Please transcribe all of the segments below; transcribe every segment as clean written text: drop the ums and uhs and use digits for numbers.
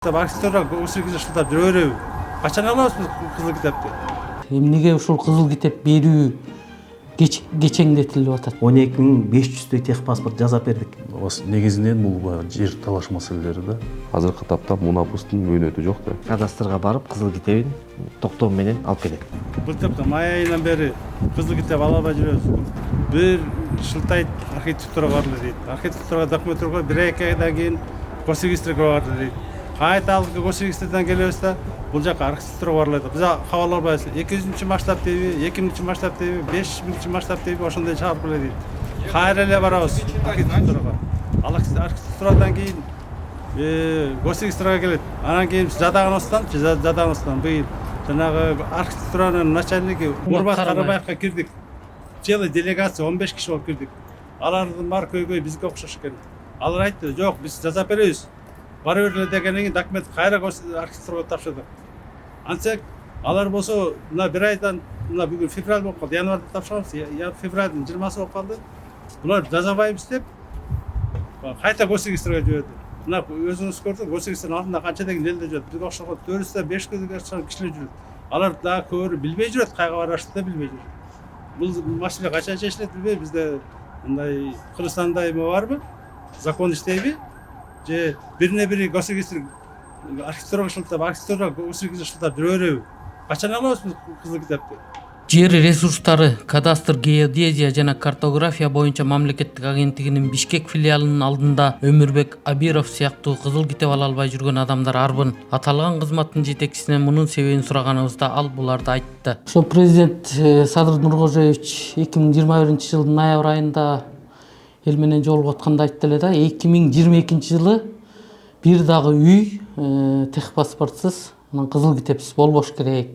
Акситорга көксүргү жылдап жүрө береби? Качан алабыз биз кызыл китепти? Эмнеге ушул кызыл китеп берүү кечеңдетилип атат? 12.500 техпаспорт жасап бердик. Негизинен бул жер талаш маселелери да. Азыркы тапта мунапустун мөөнөтү жок да. Кадастрга барып кызыл китебин токтом менен алып келет. Былтыр май айынан бери кызыл китеп ала албай жүрөбүз. Бир шылтайт архитектурага барды дейт. Архитектурага документ койгон 1-2 айдан кийин госрегистрге барды дейт. Кайта алып госрегистрден келебиз да бул жака архитектурага барылат. Биз кабыл албайбыз. 200 масштаб дейби, 2000 масштаб дейби, 5000 масштаб дейби, ошондой чыгарып келе дейт. Кайра эле барабыз архитектурага. Ал архитектурадан кийин госрегистрге келет. Анан кийин Жадагановстан быйыл жанагы архитектуранын начальниги Урбат Карабаевка кирдик. Целый делегация 15 киши болуп кирдик. Алардын баары көйгөй бизге окшош экен. Алар айтты, жок, биз жасап беребиз. Бара берле дегенден кийин документ кайра архитектурага тапшырдык. Антсек, алар болсо мына бир айдан, мына бүгүн февраль болуп калды, январда тапшырабыз, февралдын 20-сы болуп калды. Булар жазабайбыз деп кайта госрегистрге жиберди. Мына өзүңүз көрдүңүз, госрегистрдин алдында канча деген элдер жүрөт. Бизге окшогон 400-500 кишилер жүрөт. Алар дагы көбүрө билбей жүрөт, кайга барашты да билбей жүрөт. Бул маселе качан чечилет билбейм. Бизде мындай Кыргызстанда эме барбы? Закон иштейби? Же бирине бири госрегистр архитектурага шылтап, архитектурага госрегистр шылтап жүрө береби? Качан алабыз биз кызыл китепти? Жер ресурстары, кадастр, геодезия жана картография боюнча мамлекеттик агенттигинин Бишкек филиалынын алдында Өмүрбек Абиров сыяктуу кызыл китеп ала албай жүргөн адамдар арбын. Аталган кызматтын жетекчисинен мунун себебин сураганыбызда ал буларды айтты. Ошо президент Садыр Нуркожоевич 2021 ноябрь айында эл менен жолугуп атканда айтты эле да, 2022 жылы бир дагы үй техпаспортсуз, кызыл китепсиз болбош керек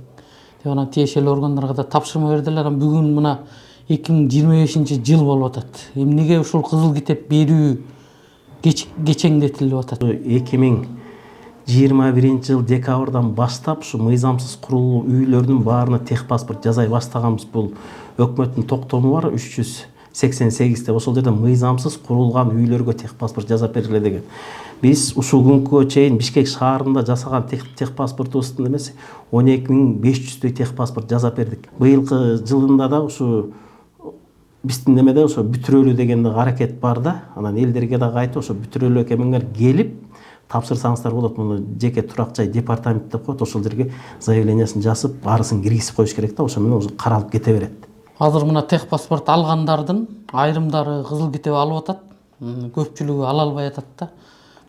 деп анан тиешелүү органдарга да тапшырма бердилер. Анан бүгүн мына 2025 жыл болуп атат. Эмнеге ушул кызыл китеп берүү кечеңдетилип атат? 2021 жыл декабрдан баштап ушу мыйзамсыз курулуу үйлөрдүн баарына техпаспорт жасай баштаганбыз. Бул өкмөттүн токтому бар 388 деп, ошол жерде мыйзамсыз курулган үйлөргө техпаспорт жасап бергиле деген. Биз ушул күнгө чейин Бишкек шаарында жасаган техпаспортубуздун эмеси 12.500 техпаспорт жасап бердик. Быйылкы жылында да ушу биздин немеде ошо бүтүрөлүү деген аракет бар да. Анан элдерге да айтып, ошо бүтүрөлүү кемеңер келип тапшырсаңыздар болот. Муну жеке турак жай департамент деп коет. Ошол жерге заявлениясын жазып, баарысын киргизип коюш керек да. Ошо менен уже каралып кете берет. Азыр мына техпаспорт алгандардын айрымдары кызыл китеп алып атат, көпчүлүгү ала албай атат да.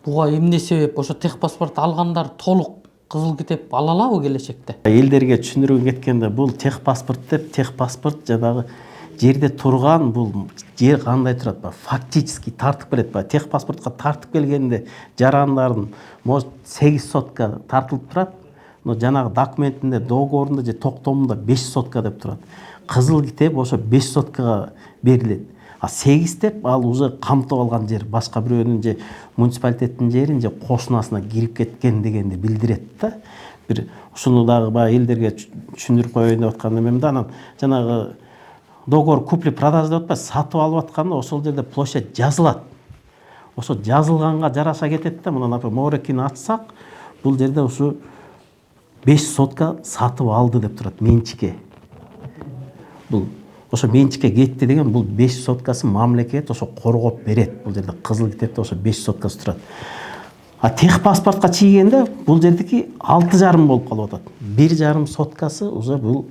Буга эмне себеп? Ошо техпаспорт алгандар толук кызыл китеп ала алабы келечекте? Элдерге түшүндүрүп кеткенде, бул техпаспорт деп, техпаспорт жанагы жерде турган, бул жер кандай турат, фактически тартып келет. Техпаспортко тартып келгенде жарандардын может 8 сотка тартылып турат, но жанагы документинде, договорунда же токтомунда 5 сотка деп турат. Кызыл китеп ошо 5 соткага берилет. А 8 деп ал уже камтып алган жер, башка бирөөнүн же муниципалитеттин жерин же кошунасына кирип кеткен дегенди билдирет да. Бир ушуну дагы баягы элдерге түшүндүрүп коеюн деп аткан эмем да. Анан жанагы договор купли-продажа деп атпайбы, сатып алып атканда ошол жерде площадь жазылат. Ошо жазылганга жараша кетет да. Мына морекини ачсак, бул жерде ушу 5 сотка сатып алды деп турат, менчикке. Бул ошо менчикке кетти деген, бул 5 соткасы мамлекет ошо коргоп берет. Бул жерде кызыл китепте ошо 5 соткасы турат. А техпаспортко чийгенде бул жердики 6,5 болуп калып атат. 1,5 соткасы уже бул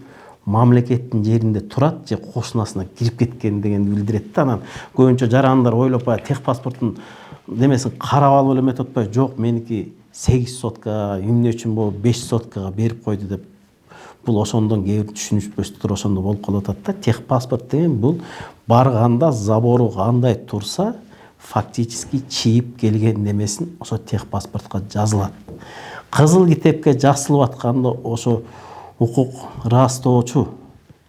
мамлекеттин жеринде турат же кошунасына кирип кеткен дегенди билдирет да. Анан көбүнчө жарандар ойлоп техпаспорттун демесин карап алып эле эметип атпайбы, жок меники 8 сотка, эмне үчүн болуп 5 соткага берип койду деп. Бул ошондон кээ бир түшүнүшпөстүктөр ошондо болуп калып атат да. Техпаспорт деген бул барганда забору кандай турса, фактически чийип келген немесин ошо техпаспортко жазылат. Кызыл китепке жазылып атканда ошо укук ырастоочу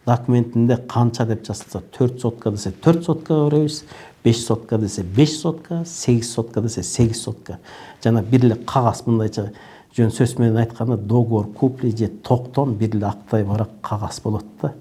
документинде канча деп жазылса, 4 сотка десе 4 соткага беребиз, 5 сотка десе 5 сотка, 8 сотка десе 8 сотка. Жана бир эле кагаз, мындайча жөн сөз менен айтканда, договор купли же токтом бир эле актай барак кагаз болот да.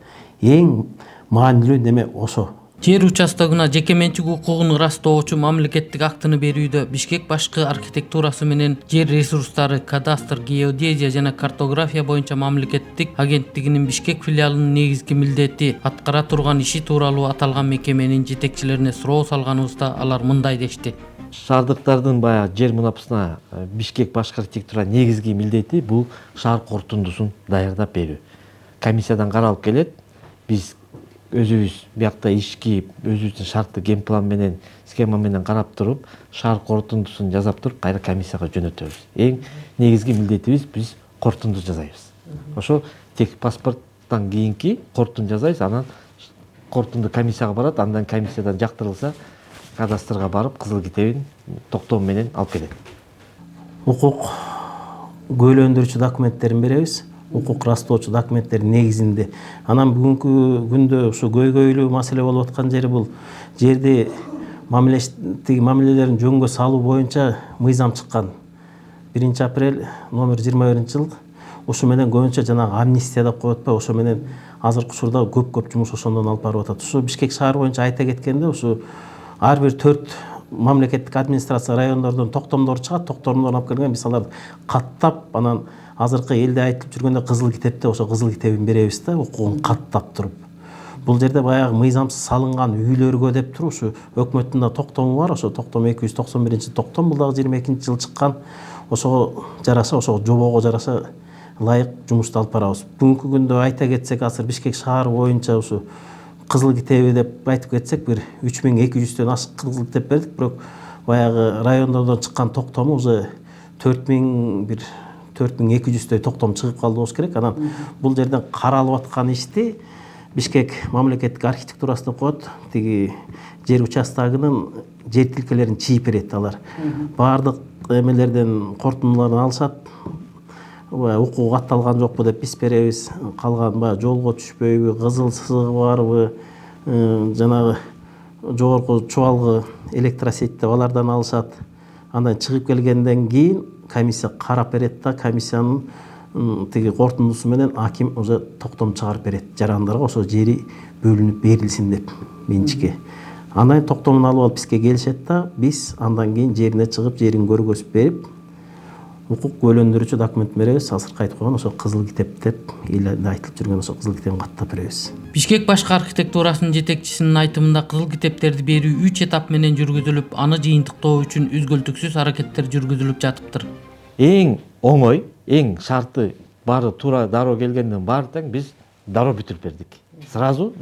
Эң маанилүү неме ошо. Жер участогуна жеке менчик укугун ырастоочу мамлекеттик актыны берүүдө Бишкек башкы архитектурасы менен жер ресурстары, кадастр, геодезия жана картография боюнча мамлекеттик агенттигинин Бишкек филиалынын негизги милдети, аткара турган иши тууралуу аталган мекеменин жетекчилерине суроо салганыбызда алар мындай дешти. Шаардыктардын баягы жер мунапасына Бишкек башкы архитектура негизги милдети бул шаар корутундусун даярдап берүү. Комиссиядан каралып келет. Биз өзүбүз биякта ишки өзүбүздүн шарттуу генплан менен, схема менен карап туруп, шаар корутундусун жасап туруп, кайра комиссияга жөнөтөбүз. Эң негизги милдетибиз биз корутунду жасайбыз. Ошо техпаспорттан кийинки корутунду жасайбыз, анан корутунду комиссияга барат, андан комиссиядан жактырылса, кадастрга барып, кызыл китебин токтом менен алып келет. Укук көйлөндүрүүчү документтерин беребиз. Укук ырастоочу документтер негизинде. Анан бүгүнкү күндө ушу көйгөйлүү маселе болуп аткан жери бул жерди мамилелерин жөнгө салуу боюнча мыйзам чыккан. 1 апрель номер 21-жыл. Ошо менен көбүнчө жанагы амнистия деп коет атпайбы, ошо менен азыркы учурда көп жумуш ошондон алып барып атат. Ушу Бишкек шаар боюнча айта кеткенде, ушу ар бир 4 мамлекеттик администрация райондордон токтомдор чыгат, токтомдордон алып келген биз аларды каттап, анан азыркы элде айтылып жүргөндө кызыл китепте ошо кызыл китебин беребиз да, укугун каттап туруп. Бул жерде баягы мыйзамсыз салынган үйлөргө деп туруп ушу өкмөттүн да токтому бар, ошо токтом 291 токтом, бул дагы 22-жыл чыккан. Ошого жараша, ошо жобого жараша ылайык жумушту алып барабыз. Бүгүнкү күндө айта кетсек, азыр Бишкек шаары боюнча ушу кызыл китеби деп айтып кетсек, бир 3200дөн ашык кызыл китеп бердик, бирок баягы райондордон чыккан токтому уже 4200 токтом чыгып калды болуш керек. Анан бул жерден каралып аткан ишти Бишкек мамлекеттик архитектурасы деп коет. Тиги жер участогунун жер тилкелерин чийип берет алар. Баардык эмелерден корутундуларын алышат. Укугу катталган жокпу деп биз беребиз. Калган баягы жолго түшпөйбү, кызыл сызыгы барбы, жанагы жогорку чубалгы электросеть деп алардан алышат. Андан чыгып келгенден кийин комиссия карап берет да, комиссиянын тиги корутундусу менен аким уже токтом чыгарып берет жарандарга, ошо жери бөлүнүп берилсин деп менчикке. Андан токтомун алып алып бизге келишет да, биз андан кийин жерине чыгып, жерин көргөзүп берип, укук көйлөндүрүүчү документ беребиз. Азыркы айтып койгон ошо кызыл китеп деп элде айтылып жүргөн ошо кызыл китебин каттап беребиз. Бишкек башкы архитектурасынын жетекчисинин айтымында кызыл китептерди берүү 3 этап менен жүргүзүлүп, аны жыйынтыктоо үчүн үзгүлтүксүз аракеттер жүргүзүлүп жатыптыр. Эң оңой, эң шарты баары туура дароо келгенден баары тең биз дароо бүтүрүп бердик. Сразу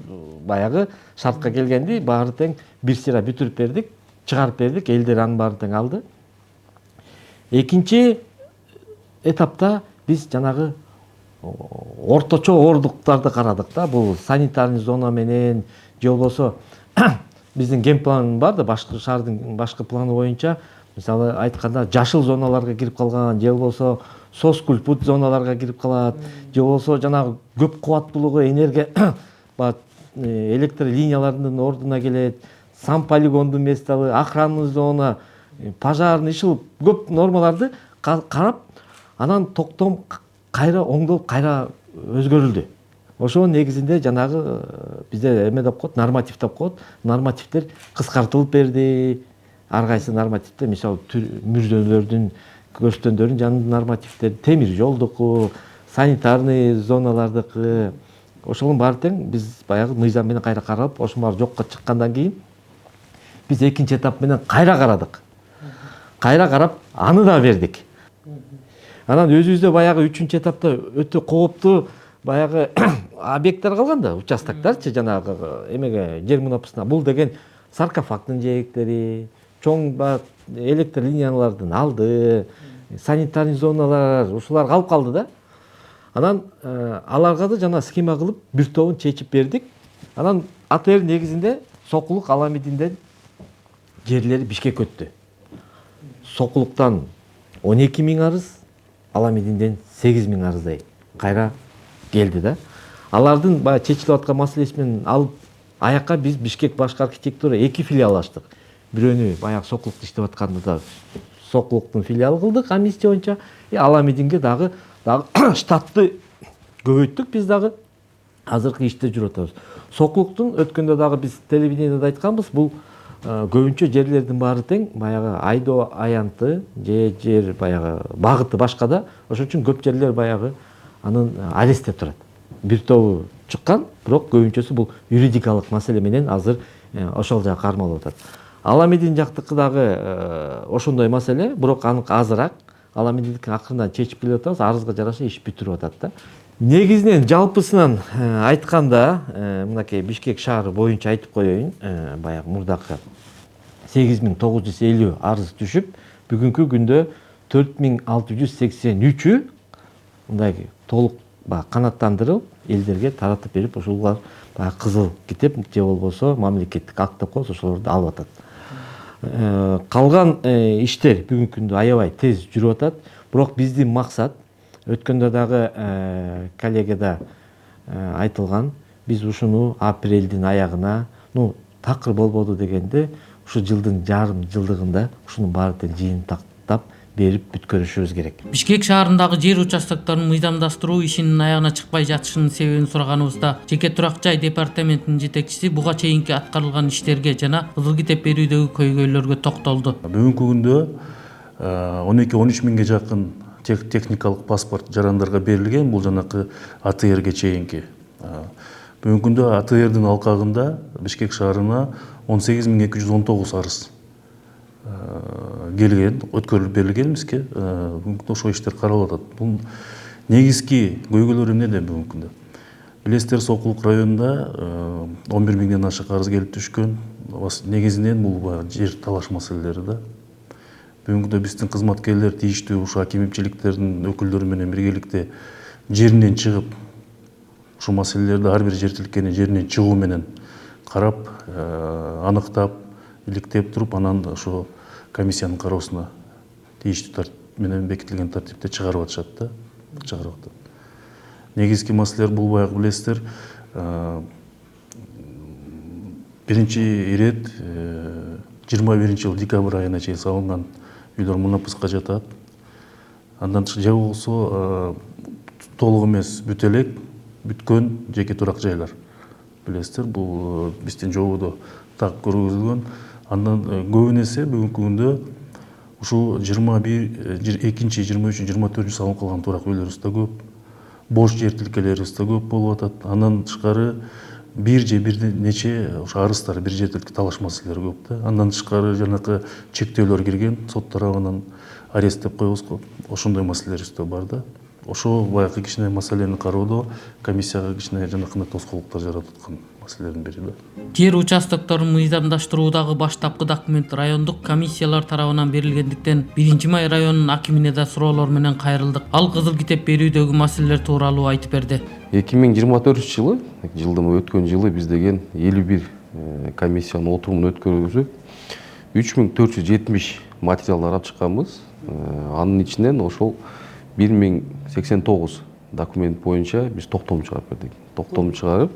баягы шартка келгенди баары тең бир сыйра бүтүрүп бердик, чыгарып бердик, элдер анын баарын тең алды. Экинчи этапта биз жанагы орточо оордуктарды карадык да. Бул санитарный зона менен же болбосо биздин генплан бар да, башкы шаардын башкы планы боюнча, мисалы айтканда жашыл зоналарга кирип калган, же болбосо соскульпут зоналарга кирип калат, же болбосо жанагы көп кубаттуулугу энергия электр линияларынын ордуна келет, сан полигондун месталы, охранный зона, пожарный ишыл көп нормаларды карап, анан токтом кайра оңдолуп, кайра өзгөрүлдү. Ошонун негизинде жанагы бизде эме деп коет, норматив деп коет. Нормативдер кыскартылып берди. Ар кайсы нормативде, мисалы мүрдөлөрдүн, көчтөндөрдүн жанында нормативдер, темир жолдуку, санитарный зоналардыкы, ошонун баары тең биз баягы мыйзам менен кайра карап, ошолар жокко чыккандан кийин биз экинчи этап менен кайра карадык. Кайра карап, аны да бердик. Анан өзүбүздө баягы 3-чү этапта өтө кооптуу баягы объекттер калган да, участоктарчы, жанагы эмеге жер мунапасына. Бул деген саркофагдын жээктери, чоң электр линиялардын алды, санитарный зоналар, ушулар калып калды да. Анан аларга да жана схема кылып бир тобун чечип бердик. Анан АТР негизинде Сокулук Аламидинден жерлери Бишкекке өттү. Сокулуктан 12 000 арыз, Аламидинден 8 000 арыздай кайра келди да. Алардын баягы чечилип аткан маселеси менен алып аякка биз Бишкек башкы архитектура 2 филиал ачтык. Бирөөнү баягы Сокулукта иштеп атканда да Сокулуктун филиалы кылдык амнистия боюнча. Аламидинге дагы штатты көбөйттүк биз дагы. азыркы иште жүрүп атабыз. Сокулуктун өткөндө дагы биз телевидениеде айтканбыз, бул көбүнчө жерлердин баары тең, баягы айдоо аянты же жер баягы багыты башка да. Ошон үчүн көп жерлер баягы анын арестте турат. Бир тобу чыккан, бирок көбүнчөсү бул юридикалык маселе менен азыр ошол жака кармалып атат. Аламедин жактыкы дагы ошондой маселе, бирок аныкы азыраак. Аламединдики акырындан чечип келе атабыз, арызга жараша иш бүтүрүп атат да. Негизинен жалпысынан айтканда, мынакей Бишкек шаары боюнча айтып коеюн, баягы мурдакы 8950 арыз түшүп, бүгүнкү күндө 4683-ү мындай толук канаттандырылып, элдерге таратып берип, ошолар баягы кызыл китеп же болбосо мамлекеттик акт деп коебуз, ошолорду алып атат. Калган иштер бүгүнкү күндө аябай тез жүрүп атат, бирок биздин максат өткөндө дагы коллегада айтылган, биз ушуну апрелдин аягына, такыр болбоду дегенде, ушу жылдын жарым жылдыгында ушунун баары тең жыйынтыктап берип бүткөрүшүбүз керек. Бишкек шаарындагы жер участокторун мыйзамдаштыруу ишинин аягына чыкпай жатышынын себебин сураганыбызда, жеке турак жай департаментинин жетекчиси буга чейинки аткарылган иштерге жана кызыл китеп берүүдөгү көйгөйлөргө токтолду. Бүгүнкү күндө 12-13 миңге жакын техникалык паспорт жарандарга берилген, бул жанакы АТРге чейинки. Бүгүнкү күндө АТРдин алкагында Бишкек шаарына 18219 арыз келген, өткөрүлүп берилген бизге. Бүгүнкү ошол иштер каралып атат. Бул негизги көйгөйлөр эмнеде бүгүнкү күндө? Билесиздер, Сокулук районунда 11 миңден ашык арыз келип түшкөн. Негизинен бул жер талаш маселелери да. Бүгүнкү күндө биздин кызматкерлер тийиштүү ушу акимчиликтердин өкүлдөрү менен биргеликте жеринен чыгып, ушу маселелерди ар бир жер тилкенин жеринен чыгуу менен карап, аныктап, иликтеп туруп, анан ошо комиссиянын кароосуна тийиштүү менен бекитилген тартипте чыгарып атышат да. Негизги маселелер бул баягы билесиздер, биринчи ирет 21-жыл декабрь айына чейин салынган үйлөр мунапыска жатат. Андан же болсо толук эмес бүт элек, бүткөн жеке турак жайлар. Билесиздер, бул биздин жободо так көргөзүлгөн. Андан көбүн эсе бүгүнкү күндө ушул 22-чи, 23-чү, 24-чү салынып калган турак үйлөрүбүз да көп. Бош жер тилкелерибиз да көп болуп атат. Андан тышкары бир же бир нече арыздар, бир жер тилке талаш маселелери көп да. Андан тышкары жанакы чектөөлөр кирген, сот тарабынан арест деп коебуз го. Ошондой маселелерибиз да бар да. Ошол баягы кичине маселени кароодо комиссияга кичине жанакындай тоскоолдуктар жаратып аткан маселелердин бири да. Жер участокторун мыйзамдаштыруудагы баштапкы документ райондук комиссиялар тарабынан берилгендиктен 1-май районунун акимине да суроолор менен кайрылдык. Ал кызыл китеп берүүдөгү маселелер тууралуу айтып берди. 2024 жылдын өткөн жылы биз деген 51 комиссиянын отурумун өткөрүүбүзүп 3470 материал карап чыкканбыз. Анын ичинен ошол 1089 документ боюнча биз токтом чыгарып бердик. Токтом чыгарып,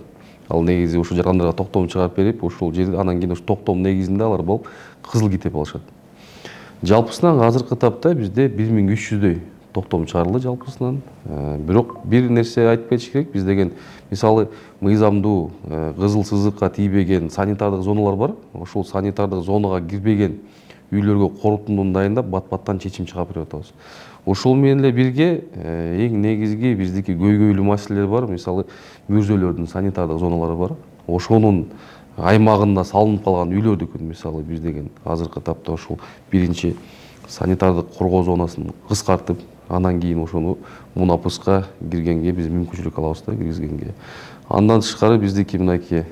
ал негизи ушул жарандарга токтом чыгарып берип, ушул жерде анан кийин ошол токтом негизинде алар болуп кызыл китеп алышат. Жалпысынан азыркы тапта бизде 1300дөй токтом чыгарылды жалпысынан. Бирок бир нерсе айтып кетиш керек, биз деген мисалы мыйзамдуу кызыл сызыкка тийбеген санитардык зоналар бар. Ошол санитардык зонага кирбеген үйлөргө корутундуну дайындап, бат-баттан чечим чыгарып берип атабыз. Ошол менен эле бирге эң негизги биздики көйгөйлүү маселелер бар. Мисалы мөрзөлөрдүн санитардык зоналары бар. Ошонун аймагында салынып калган үйлөрдүкүн мисалы биз деген азыркы тапта ошол биринчи санитардык коргоо зонасын кыскартып, анан кийин ошону мунапыска киргенге биз мүмкүнчүлүк алабыз да, киргизгенге. Андан тышкары биздики мынакей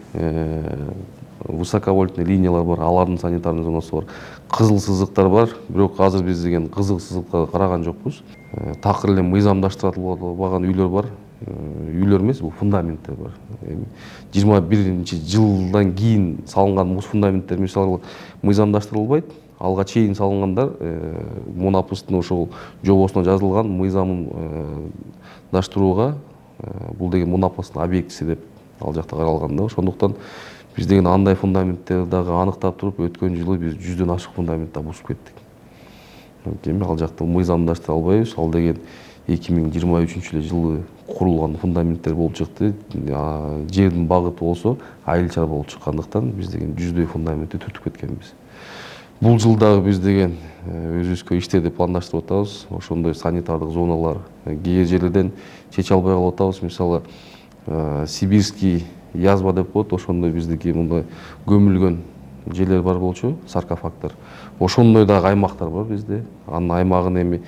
высоковольтный линиялар бар, алардын санитарный зонасы бар. Кызыл сызыктар бар, бирок азыр биз деген кызыл сызыкка караган жокпуз. Такыр эле мыйзамдаштырылбаган үйлөр бар. Үйлөр эмес, бул фундаменттер бар. 21-жылдан кийин салынган фундаменттер мисалы мыйзамдаштырылбайт. Алга чейин салынгандар мунапыстын ошол жобосуна жазылган мыйзамдаштырууга бул деген мунапыстын объектиси деп ал жакта каралган да. Ошондуктан биз деген андай фундаменттерди дагы аныктап туруп, өткөн жылы биз 100дөн ашык фундаментти бузуп кеттик. Демек ал жакта мыйзамдаштыра албайбыз. Ал деген 2023 жылы курулган фундаменттер болуп чыкты. Жердин багыты болсо айыл чарба болуп чыккандыктан биз деген 100дөй фундаментти түртүп кеткенбиз. Бул жылдагы биз деген өзүбүзгө иштерди пландаштырып атабыз. Ошондой санитардык зоналар кээ жерлерден чече албай калып атабыз. Мисалы сибирский язва деп коет, ошондой биздики мындай көмүлгөн жерлер бар болчу, саркофагдар. Ошондой дагы аймактар бар бизде. Анын аймагын эми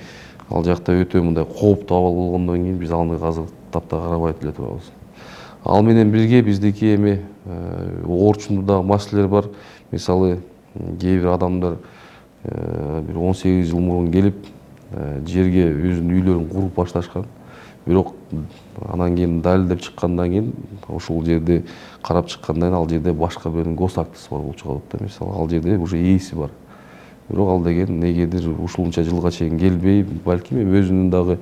ал жакта өтө мындай кооптуу абал болгондон кийин биз аны азыр тапта карабай эле турабыз. Ал менен бирге биздики эми орчундуу дагы маселелер бар. Мисалы кээ бир адамдар бир 18 жыл мурун келип жерге өзүнүн үйлөрүн куруп башташкан. Бирок анан кийин далилдеп чыккандан кийин ошол жерди карап чыккандан кийин ал жерде башка биринин госактысы бар болуп чыгат да. Мисалы ал жерде уже ээси бар. Бирок ал деген эмнегедир ушунча жылга чейин келбей, балким өзүнүн дагы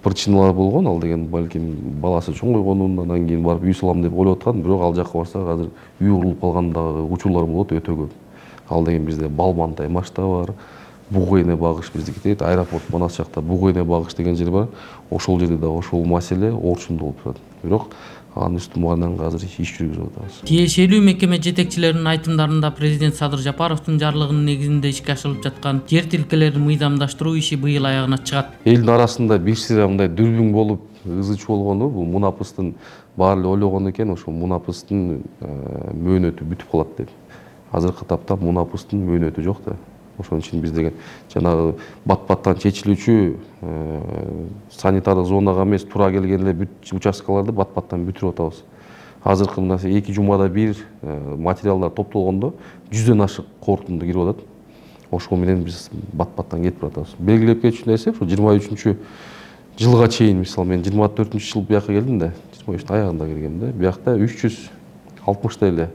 причиналары болгон. Ал деген балким баласы чоңойгонун, анан кийин барып үй салам деп ойлоп аткан. Бирок ал жакка барсак азыр үй курулуп калган дагы учурлар болот өтө көп. Ал деген бизде Балмантай Машта бар, Бугойне багыш биздики дейт, аэропорт Манас жакта Бугойне багыш деген жер бар. Ошол жерде дагы ошол маселе орчундуу болуп турат. Бирок анын үстүнөн азыр иш жүргүзүп атабыз. Тиешелүү мекеме жетекчилеринин айтымдарында президент Садыр Жапаровдун жарлыгынын негизинде ишке ашырылып жаткан жер тилкелерин мыйзамдаштыруу иши быйыл аягына чыгат. Элдин арасында бир сыйра мындай дүрбүң болуп ызы чуу болгону бул Мунапыстын баары эле ойлогон экен, ошо Мунапыстын мөөнөтү бүтүп калат деп. Азыркы тапта Мунапыстын мөөнөтү жок да. Ошон үчүн биз деген жанагы бат-баттан чечилүүчү санитардык зонага эмес, туура келген эле участкаларды бат-баттан бүтүрүп атабыз. Азыркы мына 2 жумада бир материалдар топтолгондо 100дөн ашык корутунду кирип атат. Ошол менен биз бат-баттан кетип баратабыз. Белгилеп кетчү нерсе, ошо 23 жылга чейин, мисалы мен 24-жыл бияка келдим да, 23 аягында келгем да. Биякта 360 эле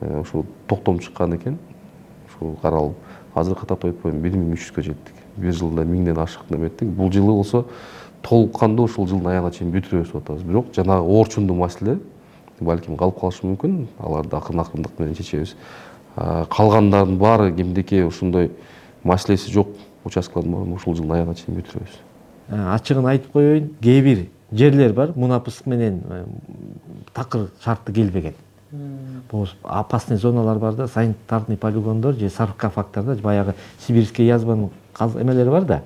ошол токтом чыккан экен. Ошол каралып, азыркы тапта айтпайм 1300гө жеттик. Бир жылда 1000ден ашык неметтик. Бул жылы болсо толук кандуу ушул жылдын аягына чейин бүтүрөбүз деп атабыз. Бирок жанагы орчундуу маселе балким калып калышы мүмкүн. Аларды акырын-акырындык менен чечебиз. Калгандардын баары кимдики ушундай маселеси жок участкалардын баарын ушул жылдын аягына чейин бүтүрөбүз. Ачыгын айтып коеюн, кээ бир жерлер бар, Мунапыск менен такыр шарты келбеген. Бул опасный зоналар бар да, санитарный полигондор же саркофагдарда баягы сибирский язванын эмелери бар да,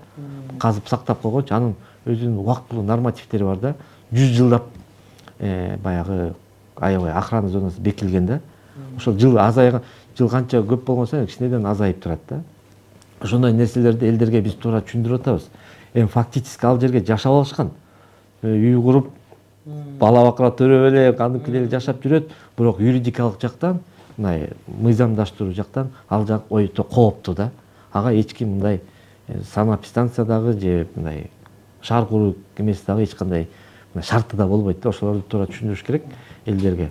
казып сактап койгончу, анын өзүнүн убактылуу нормативдери бар да, 100 жылдап баягы аябай охрана зонасы бекилген да. Ошол жыл азайган, жыл канча көп болгон сайын кичинеден азайып турат да. Ошондой нерселерди элдерге биз туура түшүндүрүп атабыз. Эми фактически ал жерге жашап алышкан. Үй куруп, бала бакыра төрөп эле кандыкы эле жашап жүрөт, бирок юридикалык жактан, мындай мыйзамдаштыруу жактан ал жак өтө кооптуу да. Ага эч ким мындай санэпидстанциядагы же мындай шаар куруу эмеси эч кандай шарты да болбойт да. Ошолорду туура түшүндүрүш керек элдерге.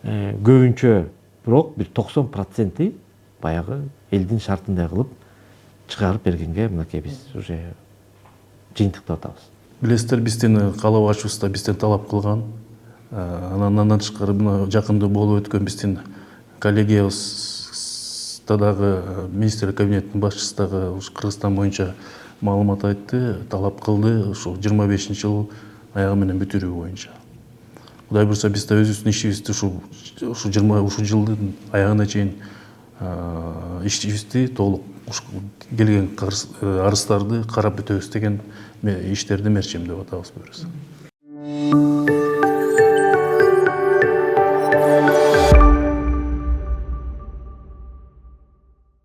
Көбүнчө бирок бир 90% баягы элдин шартындай кылып чыгарып бергенге мынакей биз уже жыйынтыктап атабыз. Билесиздер, бизден калап ачуусу да бизден талап кылган. Андан тышкары мына жакында болуп өткөн биздин коллегиябызда дагы министрлик кабинетинин башчысы дагы Кыргызстан боюнча маалымат айтты, талап кылды ушул 25-жыл аягы менен бүтүрүү боюнча. Кудай буйрса биз да өзүбүздүн ишибизди ушул жылдын аягына чейин ишибизди толук келген арыздарды карап бүтөбүз деген иштерди мерчемдеп атабыз буюрса.